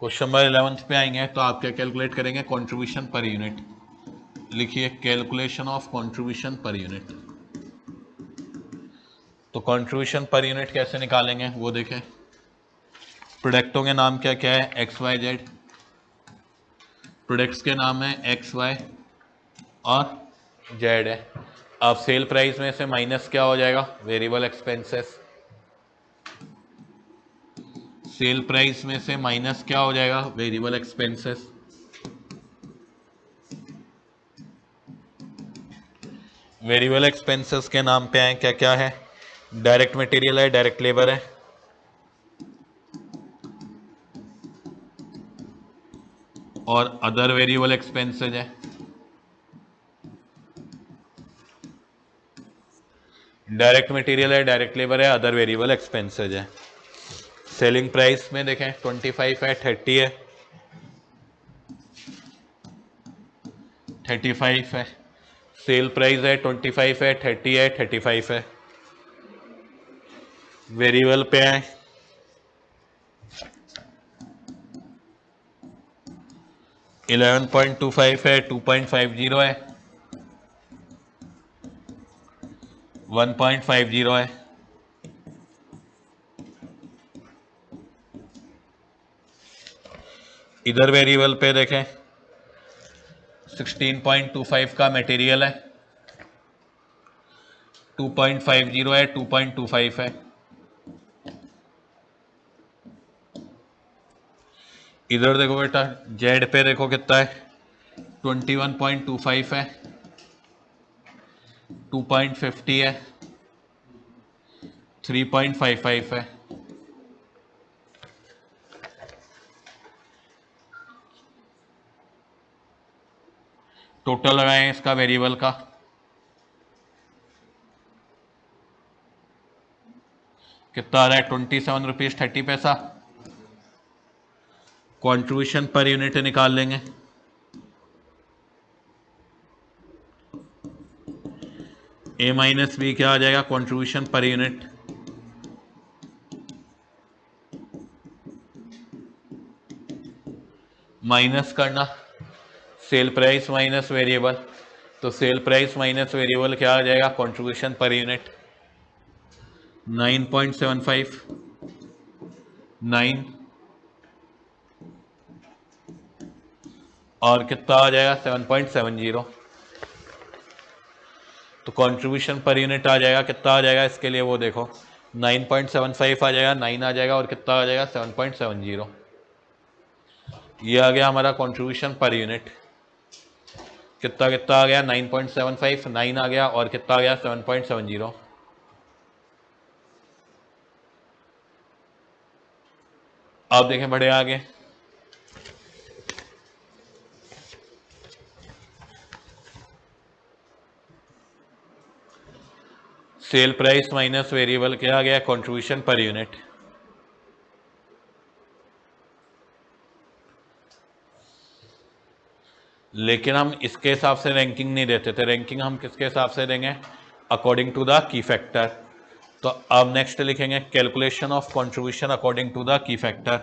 Question number 11 पे आएंगे तो आप क्या कैलकुलेट करेंगे, कंट्रीब्यूशन पर यूनिट। लिखिए calculation of contribution per unit. तो कंट्रीब्यूशन पर यूनिट कैसे निकालेंगे वो देखें। प्रोडक्टों के नाम क्या क्या है, एक्स वाई जेड। प्रोडक्ट्स के नाम है एक्स वाई और जेड है। अब सेल प्राइस में से माइनस क्या हो जाएगा, वेरिएबल एक्सपेंसेस। सेल प्राइस में से माइनस क्या हो जाएगा, वेरिएबल एक्सपेंसेस। वेरिएबल एक्सपेंसेस के नाम पे आए क्या क्या है, डायरेक्ट मटेरियल है, डायरेक्ट लेबर है, और अदर वेरिएबल एक्सपेंसेस है। डायरेक्ट मटेरियल है, डायरेक्ट लेबर है, अदर वेरिएबल एक्सपेंसेस है। सेलिंग प्राइस में देखें 25 है, 30 है, 35 है। सेल प्राइस है 25 है, 30 है, 35 है। वेरिएबल पे है 11.25 है, 2.50 है, 1.50 है। इधर वेरिएबल पे देखें 16.25 का मटेरियल है, 2.50 है, 2.25 है। इधर देखो बेटा जेड पे देखो कितना है, 21.25 है, 2.50 है, 3.55 है। टोटल लगाएं इसका वेरिएबल का, कितना आ रहा है, 27 रुपीज 30 पैसा। कंट्रीब्यूशन पर यूनिट निकाल लेंगे। ए माइनस बी क्या आ जाएगा, कंट्रीब्यूशन पर यूनिट। माइनस करना सेल प्राइस माइनस वेरिएबल, तो सेल प्राइस माइनस वेरिएबल क्या आ जाएगा, कंट्रीब्यूशन पर यूनिट 9.75, 9 और कितना आ जाएगा 7.70। तो कंट्रीब्यूशन पर यूनिट आ जाएगा, कितना आ जाएगा इसके लिए वो देखो 9.75 आ जाएगा, 9 आ जाएगा और कितना आ जाएगा 7.70। ये आ गया हमारा कंट्रीब्यूशन पर यूनिट। कितना कितना आ गया 9.75, 9 आ गया और कितना आ गया 7.70। आप देखें बड़े आगे, सेल प्राइस माइनस वेरिएबल क्या आ गया, कंट्रीब्यूशन पर यूनिट। लेकिन हम इसके हिसाब से रैंकिंग नहीं देते थे, रैंकिंग हम किसके हिसाब से देंगे, according to the key factor. तो अब नेक्स्ट लिखेंगे calculation of contribution according to the key factor.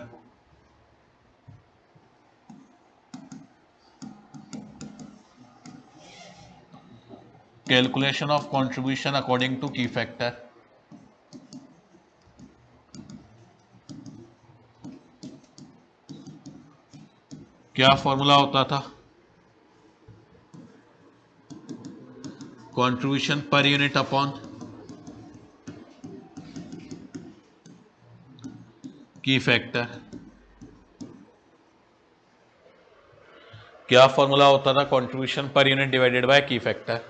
Calculation of contribution according to key factor. क्या फॉर्मूला होता था, contribution per unit upon key factor. क्या फॉर्मूला होता था, contribution per unit divided by key factor.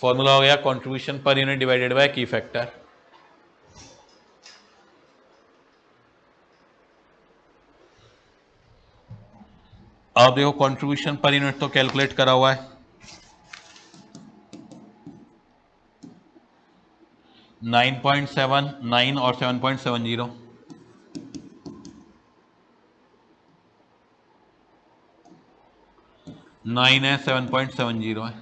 Formula हो गया contribution per unit divided by key factor. आप देखो कंट्रीब्यूशन पर यूनिट तो कैलकुलेट करा हुआ है, 9.7, 9 और 7.70। 9 है, 7.70 है।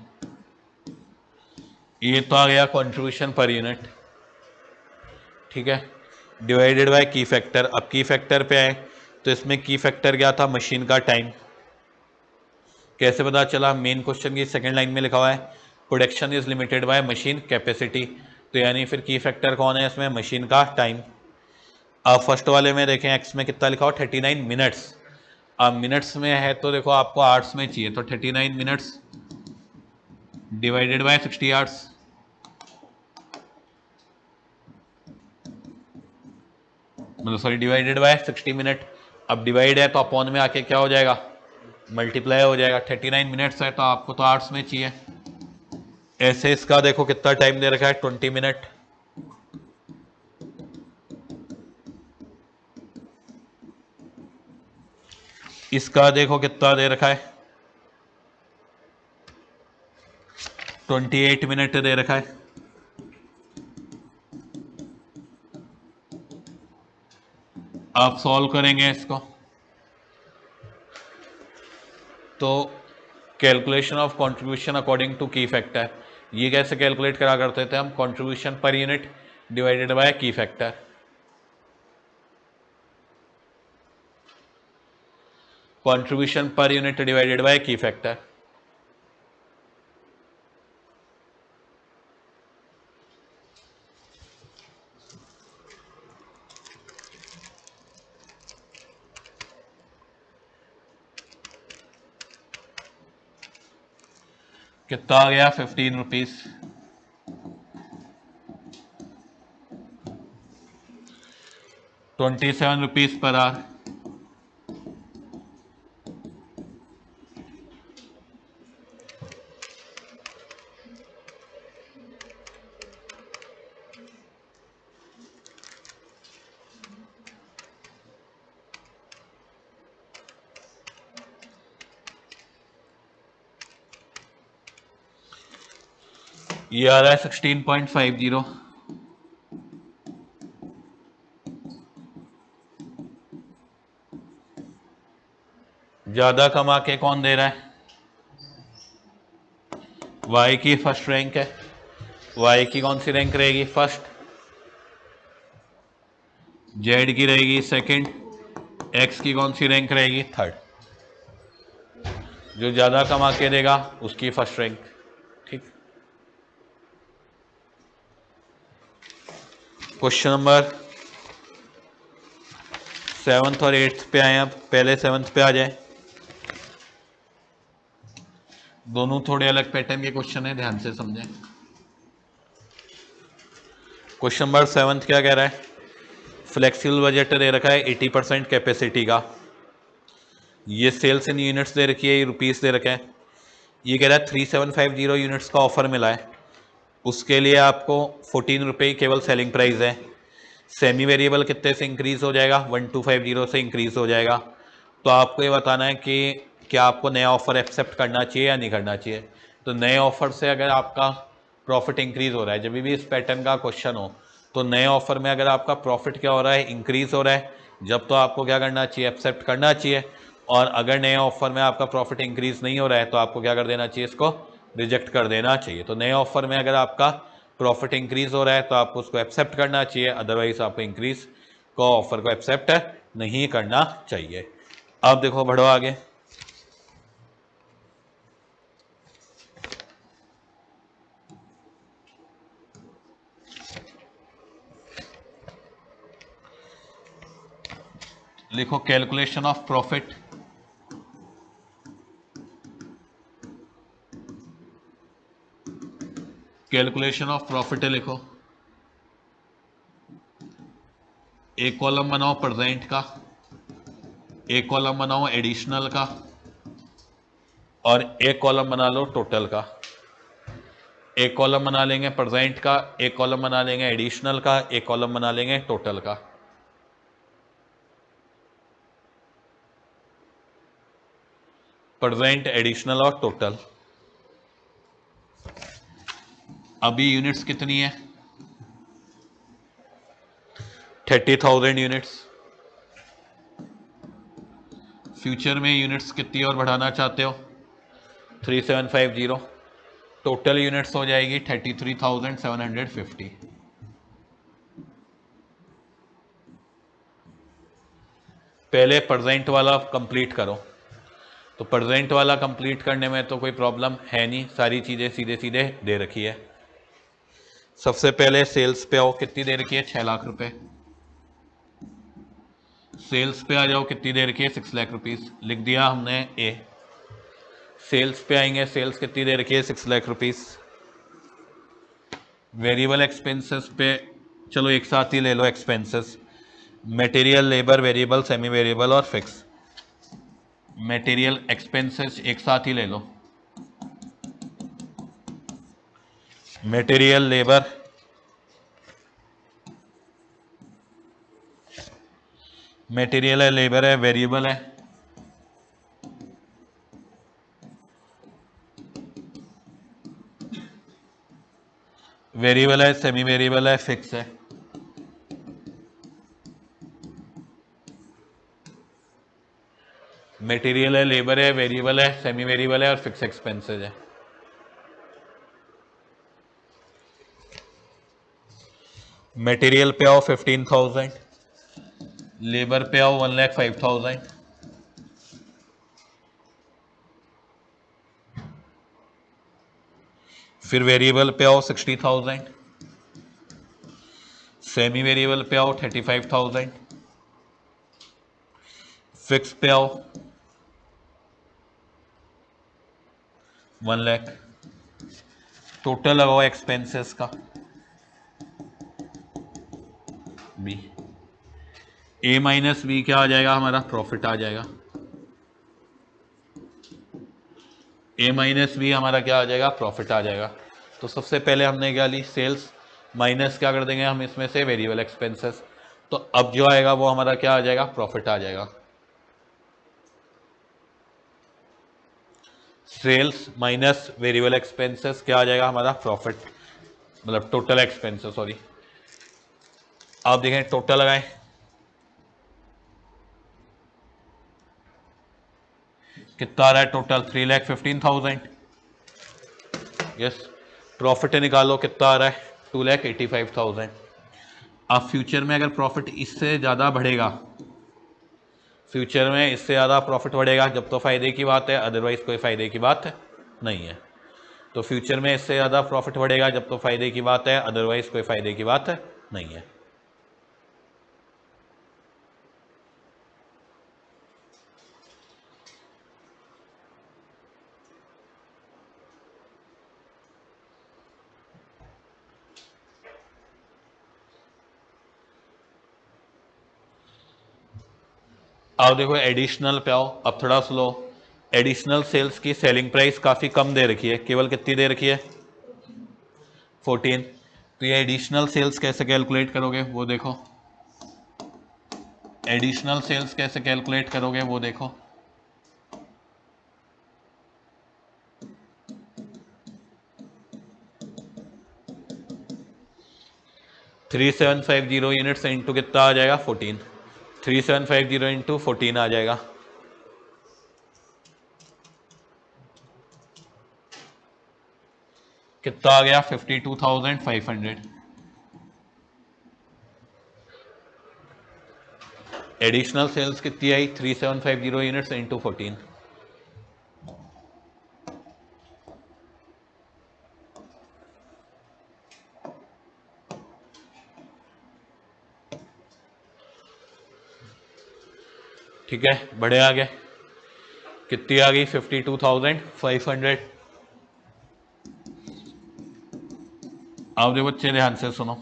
ये तो आ गया कंट्रीब्यूशन पर यूनिट, ठीक है, डिवाइडेड बाय की फैक्टर। अब की फैक्टर पे आए तो इसमें की फैक्टर क्या था, मशीन का टाइम। कैसे पता चला, मेन क्वेश्चन की सेकंड लाइन में लिखा हुआ है production is limited by machine capacity, तो यानी फिर की फैक्टर कौन है इसमें, मशीन का टाइम। अब फर्स्ट वाले में देखें एक्स में कितना लिखा हो, 39 मिनट्स। अब मिनट्स में है तो देखो आपको आवर्स में चाहिए, तो 39 मिनट्स डिवाइडेड बाय 60 आवर्स, मतलब सॉरी डिवाइडेड बाय 60 मिनट। अब डिवाइड है तो अपॉन में आके क्या हो जाएगा, मल्टीप्लाई हो जाएगा। 39 मिनट्स है तो आपको तो आवर्स में चाहिए। ऐसे इसका देखो कितना टाइम दे रखा है, 20 मिनट। इसका देखो कितना दे रखा है, 28 मिनट दे रखा है। आप सॉल्व करेंगे इसको तो calculation of contribution according to key factor, ये कैसे कैलकुलेट करा करते थे हम, contribution per unit divided by key factor. Contribution per unit divided by key factor. कितना आ गया, 15 रुपीज। 27 rupees per hour. ये आ रहा है 16.50। ज्यादा कमा के कौन दे रहा है, वाई की फर्स्ट रैंक है। वाई की कौन सी रैंक रहेगी, फर्स्ट। जेड की रहेगी सेकंड। एक्स की कौन सी रैंक रहेगी, थर्ड। जो ज्यादा कमा के देगा उसकी फर्स्ट रैंक, ठीक। क्वेश्चन नंबर 7th और 8th पे आए, अब पहले 7th पे आ जाए। दोनों थोड़े अलग पैटर्न के क्वेश्चन है, ध्यान से समझें। क्वेश्चन नंबर 7th क्या कह रहा है, फ्लेक्सिबल बजट दे रखा है 80% कैपेसिटी का। ये सेल्स इन यूनिट्स दे रखी है, ये रुपीस दे रखे हैं। ये कह रहा है 3750 यूनिट्स का ऑफर मिला है, उसके लिए आपको 14 रुपये केवल सेलिंग प्राइस है। सेमी वेरिएबल कितने से इंक्रीज हो जाएगा, 1250 से इंक्रीज हो जाएगा। तो आपको ये बताना है कि क्या आपको नया ऑफर एक्सेप्ट करना चाहिए या नहीं करना चाहिए। तो नए ऑफर से अगर आपका प्रॉफिट इंक्रीज हो रहा है, जब भी इस पैटर्न का क्वेश्चन हो तो नए ऑफर में अगर आपका प्रॉफिट क्या हो रहा है, इंक्रीज हो रहा है, जब तो आपको क्या करना चाहिए, एक्सेप्ट करना चाहिए। और अगर नए ऑफर में आपका प्रॉफिट इंक्रीज नहीं हो रहा है तो आपको क्या कर देना चाहिए, इसको रिजेक्ट कर देना चाहिए। तो नए ऑफर में अगर आपका प्रॉफिट इंक्रीज हो रहा है तो आपको उसको एक्सेप्ट करना चाहिए, अदरवाइज आपको इंक्रीज को ऑफर को एक्सेप्ट नहीं करना चाहिए। अब देखो बढ़ो आगे। लिखो calculation of profit. Calculation of profit लिखो, एक कॉलम बनाओ प्रेजेंट का, एक कॉलम बनाओ एडिशनल का, और एक कॉलम बना लो टोटल का। एक कॉलम बना लेंगे प्रेजेंट का, एक कॉलम बना लेंगे एडिशनल का, एक कॉलम बना लेंगे टोटल का। प्रेजेंट, एडिशनल और टोटल। अभी यूनिट्स कितनी है, 30,000 यूनिट्स। फ्यूचर में यूनिट्स कितनी और बढ़ाना चाहते हो, 3750। टोटल यूनिट्स हो जाएगी 33,750। पहले प्रेजेंट वाला कंप्लीट करो। तो प्रेजेंट वाला कंप्लीट करने में तो कोई प्रॉब्लम है नहीं, सारी चीज़ें सीधे सीधे दे रखी है। सबसे पहले सेल्स पे आओ, कितनी दे रखी है? 6 लाख रुपए। सेल्स पे आ जाओ, कितनी दे रखी है? 6 लाख रुपीस। लिख दिया हमने ए। सेल्स पे आएंगे, सेल्स कितनी दे रखी है? 6 लाख रुपीस। वेरिएबल एक्सपेंसेस पे चलो एक साथ ही ले लो expenses. Material, labour, variable, semi variable और फिक्स। मटेरियल एक्सपेंसेस एक साथ ही ले लो। मटेरियल, लेबर, मटेरियल है, लेबर है, वेरिएबल है, वेरिएबल है, सेमी वेरिएबल है, फिक्स है। मटेरियल है, लेबर है, वेरिएबल है, सेमी वेरिएबल है और फिक्स एक्सपेंसेस है। मटेरियल पे आओ 15,000, लेबर पे आओ 1,05,000, फिर वेरिएबल पे आओ 60,000, सेमी वेरिएबल पे आओ 35,000, फिक्स पे आओ 1 लाख। टोटल लगाओ एक्सपेंसेस का बी। ए माइनस बी क्या आ जाएगा? हमारा प्रॉफिट आ जाएगा। ए माइनस बी हमारा क्या आ जाएगा? प्रॉफिट आ जाएगा। तो सबसे पहले हमने क्या ली? सेल्स माइनस क्या कर देंगे हम इसमें से? Variable expenses. तो अब जो आएगा वो हमारा क्या आ जाएगा? प्रॉफिट आ जाएगा। सेल्स माइनस वेरिएबल एक्सपेंसेस क्या आ जाएगा? हमारा प्रॉफिट, मतलब टोटल एक्सपेंसेस, सॉरी। आप देखें टोटल लगाएं, कितना आ रहा है टोटल? 3,15,000। यस। प्रॉफिट निकालो, कितना आ रहा है? 2,85,000। अब फ्यूचर में अगर प्रॉफिट इससे ज़्यादा बढ़ेगा, फ्यूचर में इससे ज़्यादा प्रॉफिट बढ़ेगा जब तो फ़ायदे की बात है, अदरवाइज कोई फ़ायदे की बात नहीं है। तो फ्यूचर में इससे ज़्यादा प्रॉफिट बढ़ेगा जब तो फ़ायदे की बात है, अदरवाइज कोई फ़ायदे की बात नहीं है। आओ देखो एडिशनल पे आओ, अब थोड़ा स्लो। एडिशनल सेल्स की सेलिंग प्राइस काफ़ी कम दे रखी है, केवल कितनी दे रखी है? 14। तो ये एडिशनल सेल्स कैसे कैलकुलेट करोगे वो देखो। एडिशनल सेल्स कैसे कैलकुलेट करोगे वो देखो। थ्री 750 यूनिट्स इंटू कितना आ जाएगा? 14। 3750 इंटू 14 आ जाएगा। कितना आ गया? 52,500। एडिशनल सेल्स कितनी आई? 3750 यूनिट्स इंटू 14। ठीक है, बड़े आ गए। कितनी आ गई? 52,500। आप देखो बच्चे ध्यान से सुनो,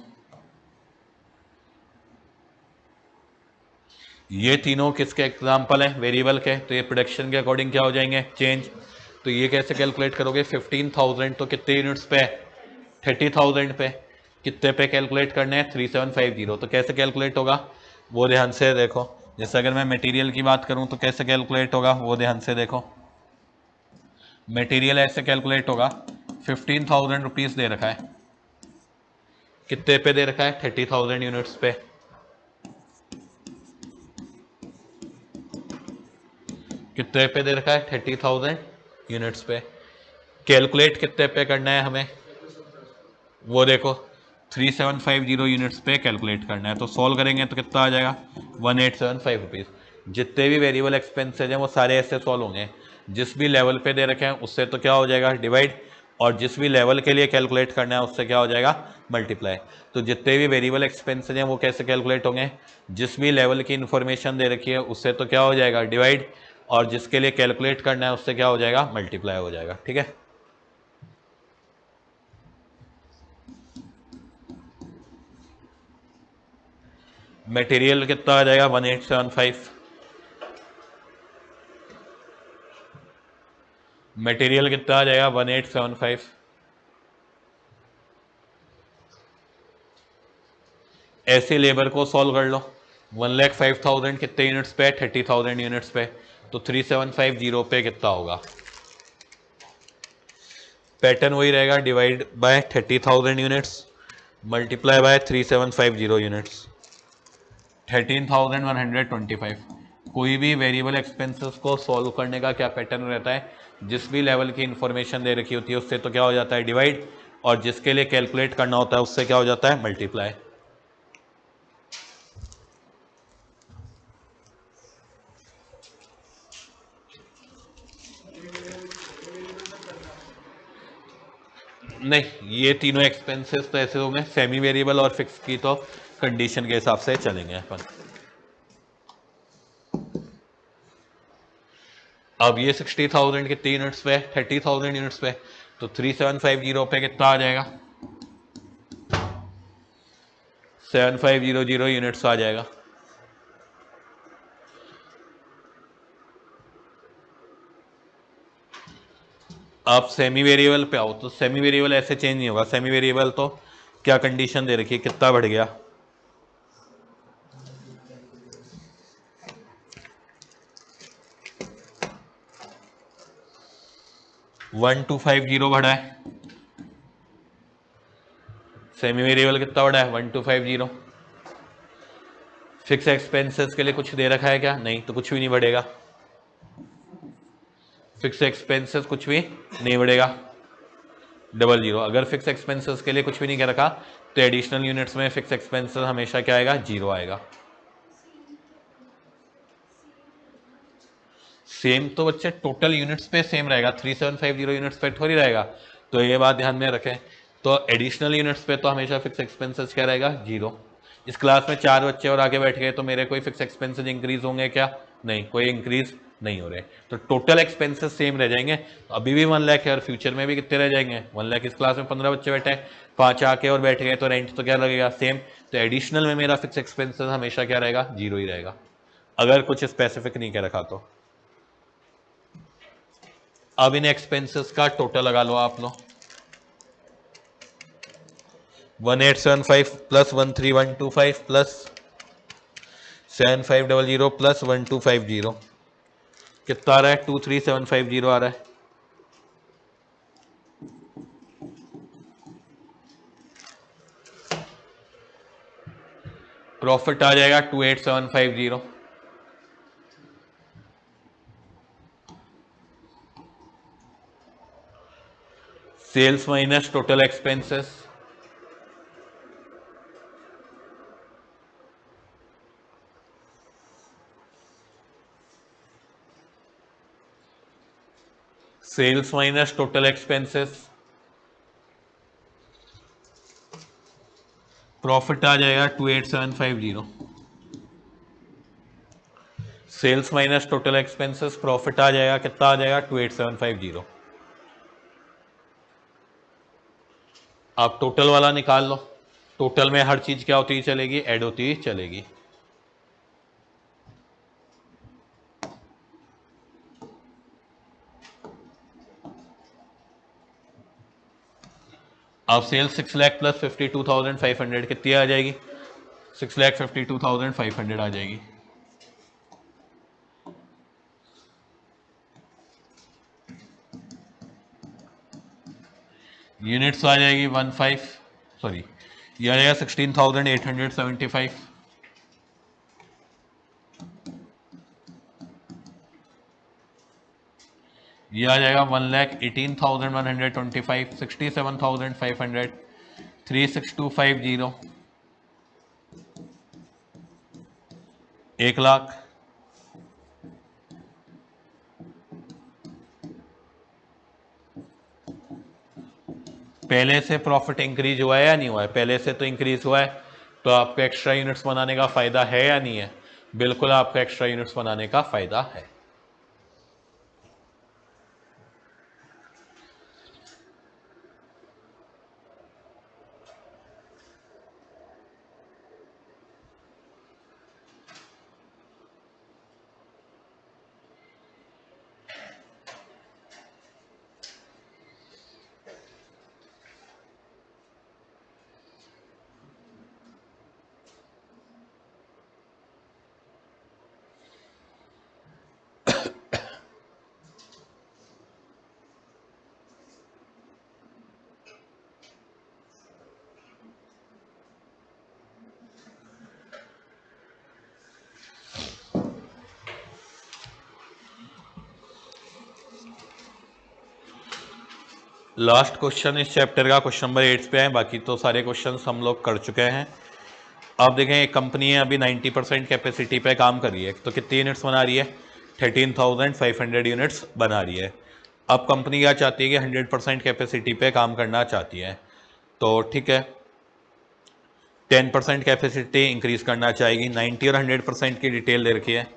ये तीनों किसके एग्जाम्पल हैं? वेरिएबल के। तो ये प्रोडक्शन के अकॉर्डिंग क्या हो जाएंगे? चेंज। तो ये कैसे कैलकुलेट करोगे? 15,000 तो कितने यूनिट्स पे? 30,000 पे। कितने पे कैलकुलेट करने हैं? 3750। तो कैसे कैलकुलेट होगा वो ध्यान से देखो। जैसे अगर मैं मटेरियल की बात करूं तो कैसे कैलकुलेट होगा वो ध्यान से देखो। मटेरियल ऐसे कैलकुलेट होगा, 15,000 रुपीज़ दे रखा है, कितने पे दे रखा है? 30,000 यूनिट्स पे। कितने पे दे रखा है? 30,000 यूनिट्स पे। कैलकुलेट कितने पे करना है हमें, वो देखो 3750 यूनिट्स पे कैलकुलेट करना है। तो सॉल्व करेंगे तो कितना आ जाएगा 1875 रुपीज़। जितने भी वेरिएबल एक्सपेंसेज हैं वो सारे ऐसे सॉल्व होंगे, जिस भी लेवल पे दे रखे हैं उससे तो क्या हो जाएगा डिवाइड, और जिस भी लेवल के लिए कैलकुलेट करना है उससे क्या हो जाएगा मल्टीप्लाई। तो जितने भी वेरिएबल एक्सपेंसेज हैं वो कैसे कैलकुलेट होंगे, जिस भी लेवल की इंफॉर्मेशन दे रखी है उससे तो क्या हो जाएगा डिवाइड, और जिसके लिए कैलकुलेट करना है उससे क्या हो जाएगा मल्टीप्लाई हो जाएगा। ठीक है, मटेरियल कितना आ जाएगा 1875, मटेरियल कितना आ जाएगा 1875। ऐसे लेबर को सॉल्व कर लो, 1,05,000 कितने यूनिट्स पे 30,000 यूनिट्स पे, तो 3750 पे कितना होगा, पैटर्न वही रहेगा, divide by 30,000 units multiply by 3750 units, 13,125। कोई भी वेरिएबल एक्सपेंसेस को सॉल्व करने का क्या पैटर्न रहता है, जिस भी लेवल की इंफॉर्मेशन दे रखी होती है उससे तो क्या हो जाता है डिवाइड, और जिसके लिए कैलकुलेट करना होता है उससे क्या हो जाता है मल्टीप्लाई। नहीं, ये तीनों एक्सपेंसेस तो ऐसे हो गए, सेमी वेरिएबल और फिक्स की तो कंडीशन के हिसाब से चलेंगे अपन। अब ये 60,000 कितने यूनिट्स पे 30,000 यूनिट्स पे, तो 3750 पे कितना आ जाएगा 7500 यूनिट्स आ जाएगा। आप सेमी वेरिएबल पे आओ, तो सेमी वेरिएबल ऐसे चेंज नहीं होगा, सेमी वेरिएबल तो क्या कंडीशन दे रखी है, कितना बढ़ गया 1250 बढ़ा है, सेमी वेरिएबल कितना बढ़ा है 1250। फिक्स एक्सपेंसेस के लिए कुछ दे रखा है क्या, नहीं, तो कुछ भी नहीं बढ़ेगा, फिक्स एक्सपेंसेस कुछ भी नहीं बढ़ेगा, 00। अगर फिक्स एक्सपेंसेस के लिए कुछ भी नहीं कह रखा तो एडिशनल यूनिट्स में फिक्स एक्सपेंसेस हमेशा क्या आएगा 0 आएगा। सेम तो बच्चे टोटल यूनिट्स पे सेम रहेगा, 3750 यूनिट्स पे थोड़ी रहेगा, तो ये बात ध्यान में रखें। तो एडिशनल यूनिट्स पे तो हमेशा फिक्स एक्सपेंसेस क्या रहेगा 0। इस क्लास में 4 बच्चे और आगे बैठ गए तो मेरे कोई फिक्स एक्सपेंसेस इंक्रीज होंगे क्या, नहीं, कोई इंक्रीज नहीं हो रहे, तो टोटल एक्सपेंसेस सेम रह जाएंगे। तो अभी भी 1 लाख है और फ्यूचर में भी कितने रह जाएंगे 1 लाख। इस क्लास में 15 बच्चे बैठे हैं, 5 आके और बैठ गए तो रेंट तो क्या लगेगा सेम। तो एडिशनल में मेरा फिक्स एक्सपेंसेस हमेशा क्या रहेगा 0 ही रहेगा, अगर कुछ स्पेसिफिक नहीं कह रखा तो। अब इन एक्सपेंसेस का टोटल लगा लो आप लोग, 1875 प्लस 13125 प्लस 7500 प्लस 1250 कितना आ रहा है 23750 आ रहा है। प्रॉफिट आ जाएगा 28750, sales minus total expenses, sales minus total expenses, profit आ जाएगा 28750। Sales minus total expenses, profit आ जाएगा कितना आ जाएगा 28750। आप टोटल वाला निकाल लो, टोटल में हर चीज क्या होती ही चलेगी ऐड होती ही चलेगी। अब सेल्स 6 लाख प्लस 52,500 कितनी आ जाएगी 6,52,500 आ जाएगी। यूनिट्स आ जाएगी 15 सॉरी ये आ जाएगा 16,875। ये आ जाएगा 1,18,125, 67,500, 36250, 1,00,000। पहले से प्रॉफिट इंक्रीज हुआ है या नहीं हुआ है? पहले से तो इंक्रीज हुआ है, तो आपको एक्स्ट्रा यूनिट्स बनाने का फायदा है या नहीं है? बिल्कुल आपको एक्स्ट्रा यूनिट्स बनाने का फायदा है। लास्ट क्वेश्चन इस चैप्टर का क्वेश्चन नंबर 8 पे है, बाकी तो सारे क्वेश्चन हम लोग कर चुके हैं। आप देखें एक कंपनी है अभी 90% कैपेसिटी पे काम कर रही है, तो कितनी यूनिट्स बना रही है? 13,500 यूनिट्स बना रही है। अब कंपनी क्या चाहती है कि 100% कैपेसिटी पे काम करना चाहती है, तो ठीक है 10% कैपेसिटी इंक्रीज करना चाहेगी। 90 और 100% की डिटेल दे रखी है।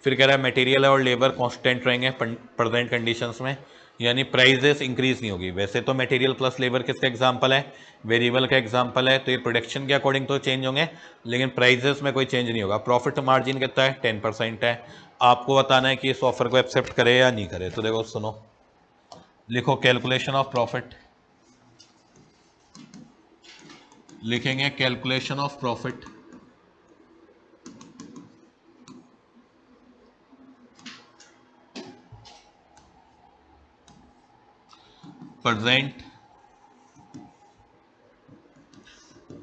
फिर कह रहा है मटेरियल और लेबर कांस्टेंट रहेंगे प्रेजेंट कंडीशंस में, यानी प्राइजेस इंक्रीज नहीं होगी। वैसे तो मटेरियल प्लस लेबर किसका एग्जांपल है? वेरिएबल का एग्जांपल है, तो ये प्रोडक्शन के अकॉर्डिंग तो चेंज होंगे, लेकिन प्राइजेस में कोई चेंज नहीं होगा। प्रॉफिट मार्जिन कितना है? 10% है। आपको बताना है कि इस ऑफर को एक्सेप्ट करे या नहीं करे। तो देखो सुनो, लिखो कैलकुलेशन ऑफ प्रॉफिट, लिखेंगे calculation of profit. Present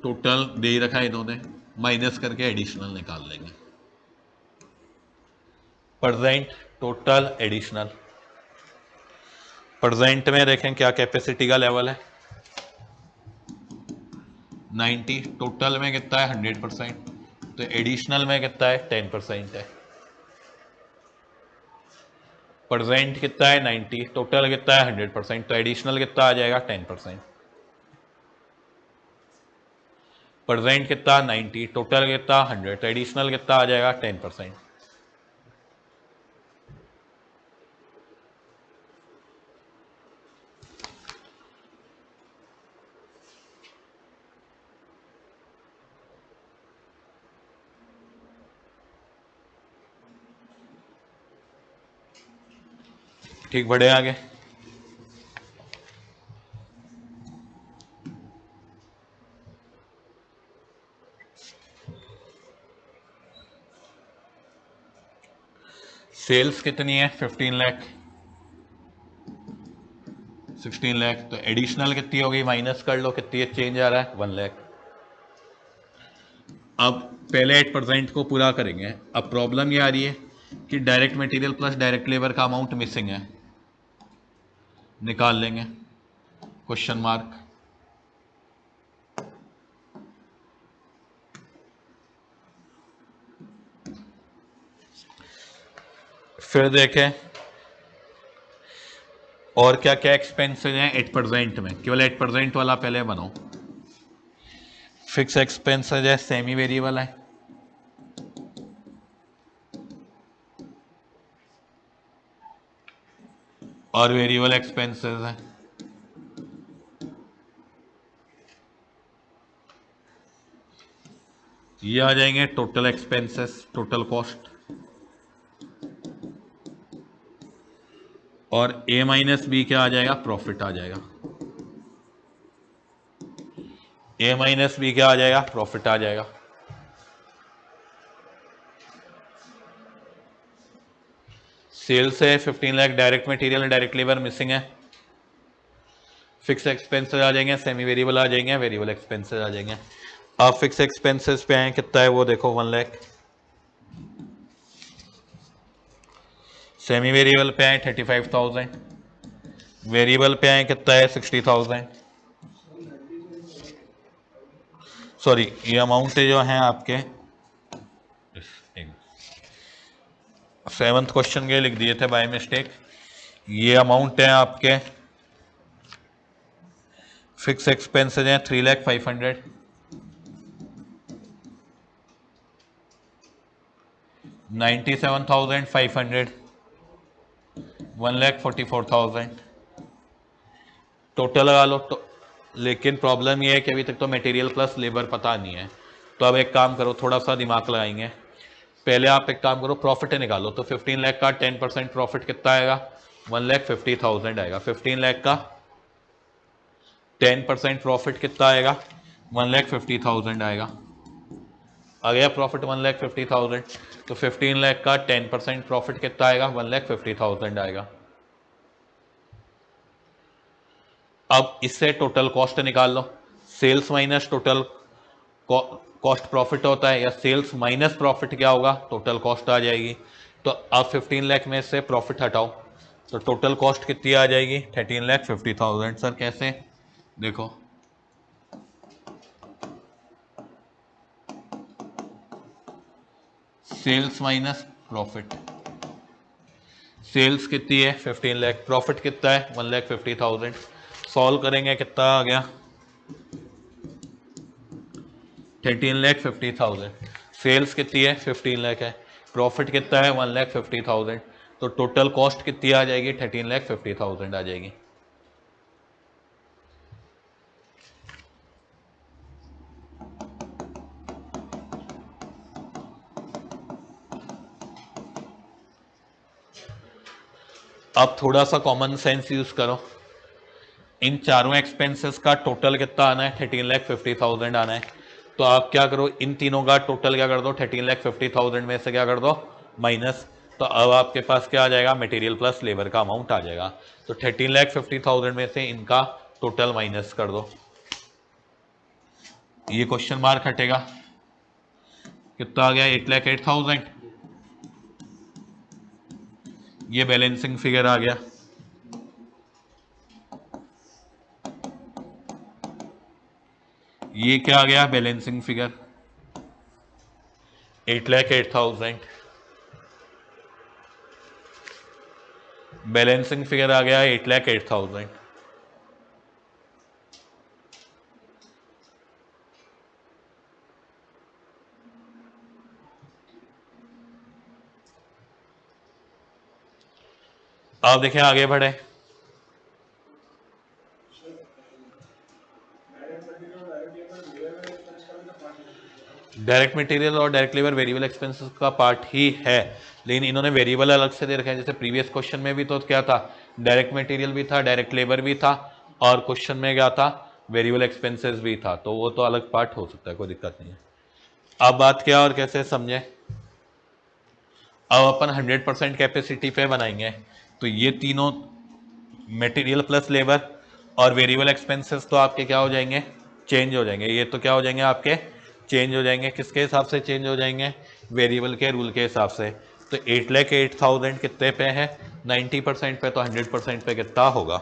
total दे ही रखा है इन्होंने, माइनस करके एडिशनल निकाल लेंगे। Present total additional. प्रेजेंट में देखें क्या कैपेसिटी का लेवल है? 90। टोटल में कितना है? 100%। तो एडिशनल में कितना है? 10% है। प्रेजेंट कितना है? 90। टोटल कितना है? 100%। तो एडिशनल कितना आ जाएगा? 10%। प्रेजेंट कितना? 90। टोटल कितना? 100। तो एडिशनल कितना आ जाएगा? 10%। ठीक, बढ़े आगे। सेल्स कितनी है? 15 लाख, 16 लाख। तो एडिशनल कितनी होगी? माइनस कर लो, कितनी चेंज आ रहा है? 1 लाख। अब पहले 8% को पूरा करेंगे। अब प्रॉब्लम ये आ रही है कि direct material plus direct labour का अमाउंट मिसिंग है, निकाल लेंगे, क्वेश्चन मार्क। फिर देखें और क्या क्या एक्सपेंसेस हैं 8% में, केवल 8% वाला पहले बनाओ। फिक्स एक्सपेंसेस है, सेमी वेरिएबल है, और वेरिएबल एक्सपेंसेस है। ये आ जाएंगे टोटल एक्सपेंसेस, टोटल कॉस्ट। और ए माइनस बी क्या आ जाएगा? प्रॉफिट आ जाएगा। ए माइनस बी क्या आ जाएगा? प्रॉफिट आ जाएगा। सेल्स है 15 lakh, direct material direct labour missing है। फिक्स एक्सपेंसेस आ जाएंगे, सेमी वेरिएबल आ जाएंगे, वेरिएबल एक्सपेंसेस आ जाएंगे। आप फिक्स एक्सपेंसेस पे आए, कितना है वो देखो, 1 लाख। सेमी वेरिएबल पे आए 35,000। वेरिएबल पे आए कितना है 60,000, सॉरी ये अमाउंट जो है आपके 7th क्वेश्चन के लिख दिए थे बाय मिस्टेक। ये अमाउंट है आपके फिक्स एक्सपेंसेज हैं 3,05,000, 97,500, 1,44,000 टोटल लगा लो तो। लेकिन प्रॉब्लम ये है कि अभी तक तो मटेरियल प्लस लेबर पता नहीं है। तो अब एक काम करो, थोड़ा सा दिमाग लगाएंगे। पहले आप एक काम करो, प्रॉफिट निकालो। तो 15 लाख का 10% प्रॉफिट कितना आएगा, 1,50,000 आएगा। 15 लाख का 10% प्रॉफिट कितना आएगा, 1,50,000 आएगा। आ गया प्रॉफिट 1,50,000। तो 15 लाख का 10% प्रॉफिट कितना आएगा, 1,50,000 आएगा। अब इससे टोटल कॉस्ट निकाल लो। Sales minus total cost profit होता है, या सेल्स माइनस प्रॉफिट क्या होगा, टोटल कॉस्ट आ जाएगी। तो अब 15 लाख में से प्रॉफिट हटाओ तो टोटल कॉस्ट कितनी आ जाएगी, 13,50,000। सर कैसे, देखो सेल्स माइनस प्रॉफिट, सेल्स कितनी है 15 लाख, प्रॉफिट कितना है 1,50,000। सॉल्व करेंगे कितना आ गया 13,50,000। सेल्स कितनी है 15 लाख है, प्रॉफिट कितना है 1,50,000। तो टोटल कॉस्ट कितनी आ जाएगी 13,50,000 आ जाएगी। अब थोड़ा सा कॉमन सेंस यूज करो। इन चारों एक्सपेंसेस का टोटल कितना आना है, 13,50,000 आना है। तो आप क्या करो, इन तीनों का टोटल क्या कर दो, 13,50,000 में से क्या कर दो माइनस। तो अब आपके पास क्या आ जाएगा, मटेरियल प्लस लेबर का अमाउंट आ जाएगा। तो 13,50,000 में से इनका टोटल माइनस कर दो। ये क्वेश्चन मार्क हटेगा, कितना आ गया 8,08,000। ये बैलेंसिंग फिगर आ गया। ये क्या आ गया बैलेंसिंग फिगर 8,08,000। बैलेंसिंग फिगर आ गया 8,08,000। अब देखिए आगे बढ़े। डायरेक्ट मटेरियल और डायरेक्ट लेबर वेरिएबल एक्सपेंसेस का पार्ट ही है, लेकिन इन्होंने वेरिएबल अलग से दे रखे हैं। जैसे प्रीवियस क्वेश्चन में भी तो क्या था, डायरेक्ट मटेरियल भी था, डायरेक्ट लेबर भी था, और क्वेश्चन में क्या था, वेरिएबल एक्सपेंसेस भी था। तो वो तो अलग पार्ट हो सकता है, कोई दिक्कत नहीं है। अब बात क्या और कैसे समझे। अब अपन 100% कैपेसिटी पे बनाएंगे। तो ये तीनों मटेरियल प्लस लेबर और वेरिएबल एक्सपेंसेस तो आपके क्या हो जाएंगे, चेंज हो जाएंगे। ये तो क्या हो जाएंगे आपके, चेंज हो जाएंगे। किसके हिसाब से चेंज हो जाएंगे, वेरिएबल के रूल के हिसाब से। तो 8,08,000 कितने पे है, 90% पे। तो 100% पे कितना होगा,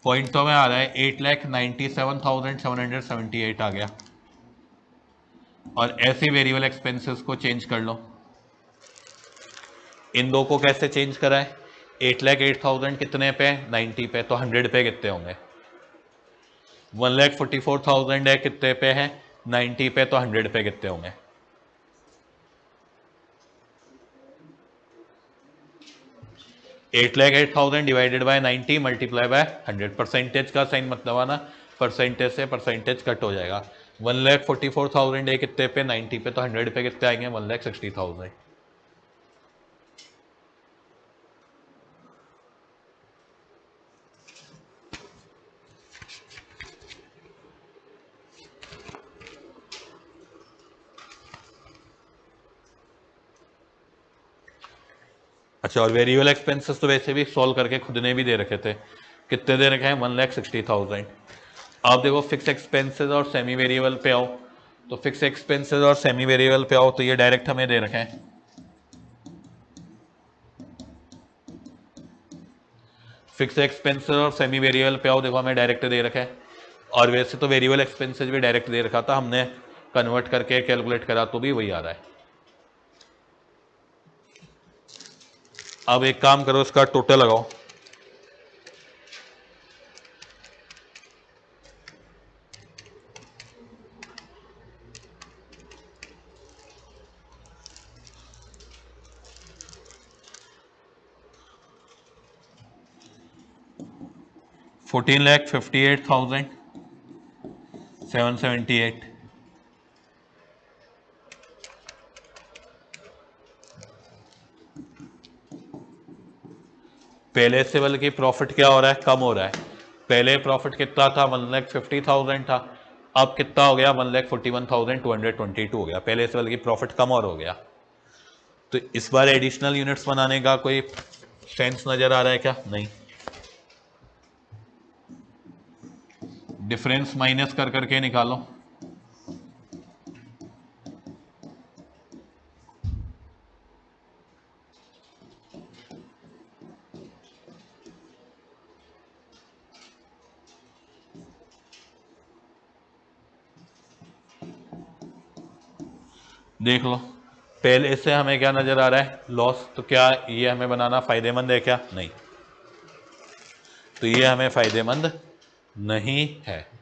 पॉइंट तो में आ रहा है 8,97,778 आ गया। और ऐसे वेरिएबल एक्सपेंसेस को चेंज कर लो। इन दो को कैसे चेंज करा है, 8,08,000 कितने पे, 90 पे। तो 100 पे कितने होंगे, 1,44,000 है, कितने पे है 90 पे। तो 100 पे कितने होंगे, 8,08,000 divided by 90 multiply by 100। Percentage का साइन मत दबाना, परसेंटेज से परसेंटेज कट हो जाएगा। 1,44,000 है कितने पे, 90 पे। तो 100 पे कितने आएंगे, 1,60,000। अच्छा, और वेरिएबल एक्सपेंसेस तो वैसे भी सॉल्व करके खुद ने भी दे रखे थे। कितने दे रखे हैं, 1,60,000। आप देखो फिक्स एक्सपेंसेस और सेमी वेरिएबल पे आओ। तो फिक्स एक्सपेंसेस और सेमी वेरिएबल पे आओ तो ये डायरेक्ट हमें दे रखे हैं। फिक्स एक्सपेंसेस और सेमी वेरिएबल पे आओ, देखो हमें डायरेक्ट दे रखा है, और वैसे तो वेरिएबल एक्सपेंसेस भी डायरेक्ट दे रखा था, हमने कन्वर्ट करके कैलकुलेट करा तो भी वही आ रहा है। अब एक काम करो, इसका टोटल लगाओ। $14,58,778। पहले से बल्कि प्रॉफिट क्या हो रहा है, कम हो रहा है। पहले प्रॉफिट कितना था, 1,50,000 था, अब कितना हो गया, 1,41,222 हो गया। पहले से बल्कि प्रॉफिट कम और हो गया। तो इस बार एडिशनल यूनिट्स बनाने का कोई सेंस नजर आ रहा है क्या? नहीं। डिफरेंस माइनस कर करके निकालो। देख लो, पहले से हमें क्या नजर आ रहा है, लॉस। तो क्या ये हमें बनाना फायदेमंद है क्या? नहीं। तो ये हमें फायदेमंद नहीं है।